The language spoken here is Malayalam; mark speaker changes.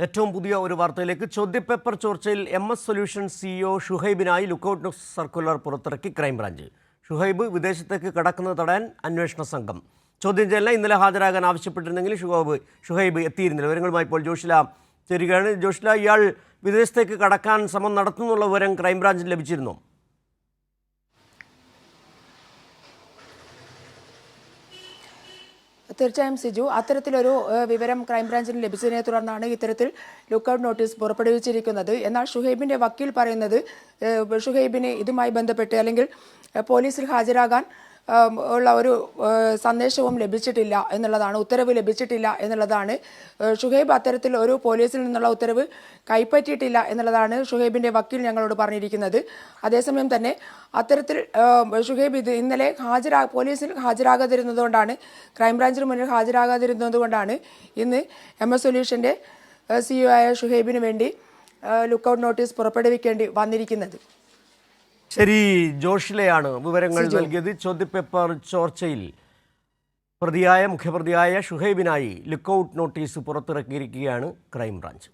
Speaker 1: ഏറ്റവും പുതിയ ഒരു വാർത്തയിലേക്ക്. ചോദ്യപേപ്പർ ചോർച്ചയിൽ MS സൊല്യൂഷൻ CEO ഷുഹൈബിനായി ലുക്കൌട്ട് സർക്കുലർ പുറത്തിറക്കി ക്രൈംബ്രാഞ്ച്. ഷുഹൈബ് വിദേശത്തേക്ക് കടക്കുന്നത് തടയാൻ അന്വേഷണ സംഘം. ചോദ്യം ചെയ്യലിന് ഇന്നലെ ഹാജരാകാൻ ആവശ്യപ്പെട്ടിരുന്നെങ്കിൽ ഷുഹൈബ് എത്തിയിരുന്നില്ല. വിവരങ്ങളുമായി ഇപ്പോൾ ജോഷില ചേരുകയാണ്. ജോഷില, ഇയാൾ വിദേശത്തേക്ക് കടക്കാൻ ശ്രമം നടത്തുന്നുള്ള വിവരം ക്രൈംബ്രാഞ്ചിന് ലഭിച്ചിരുന്നു?
Speaker 2: തീർച്ചയായും സിജു, അത്തരത്തിലൊരു വിവരം ക്രൈംബ്രാഞ്ചിന് ലഭിച്ചതിനെ തുടർന്നാണ് ഇത്തരത്തിൽ ലുക്കൌട്ട് നോട്ടീസ് പുറപ്പെടുവിച്ചിരിക്കുന്നത്. എന്നാൽ ഷുഹൈബിന്റെ വക്കീൽ പറയുന്നത് ഷുഹൈബിന് ഇതുമായി ബന്ധപ്പെട്ട് അല്ലെങ്കിൽ പോലീസിൽ ഹാജരാകാൻ ഉള്ള ഒരു സന്ദേശവും ലഭിച്ചിട്ടില്ല എന്നുള്ളതാണ്, ഉത്തരവ് ലഭിച്ചിട്ടില്ല എന്നുള്ളതാണ്. ഷുഹൈബ് അത്തരത്തിൽ ഒരു പോലീസിൽ നിന്നുള്ള ഉത്തരവ് കൈപ്പറ്റിയിട്ടില്ല എന്നുള്ളതാണ് ഷുഹൈബിന്റെ വക്കീൽ ഞങ്ങളോട് പറഞ്ഞിരിക്കുന്നത്. അതേസമയം തന്നെ അത്തരത്തിൽ ഷുഹൈബ് ഇന്നലെ പോലീസിൽ ഹാജരാകാതിരുന്നതുകൊണ്ടാണ്, ക്രൈംബ്രാഞ്ചിന് മുന്നിൽ ഹാജരാകാതിരുന്നതുകൊണ്ടാണ് ഇന്ന് MS സൊല്യൂഷന്റെ CEO ആയ ഷുഹൈബിന് വേണ്ടി ലുക്കൌട്ട് നോട്ടീസ് പുറപ്പെടുവിക്കേണ്ടി വന്നിരിക്കുന്നത്.
Speaker 1: ശരി, ജോഷിലയാണ് വിവരങ്ങൾ നൽകിയത്. ചോദ്യപേപ്പർ ചോർച്ചയിൽ മുഖ്യപ്രതിയായ ഷുഹൈബിനായി ലുക്കൌട്ട് നോട്ടീസ് പുറത്തിറക്കിയിരിക്കുകയാണ് ക്രൈംബ്രാഞ്ച്.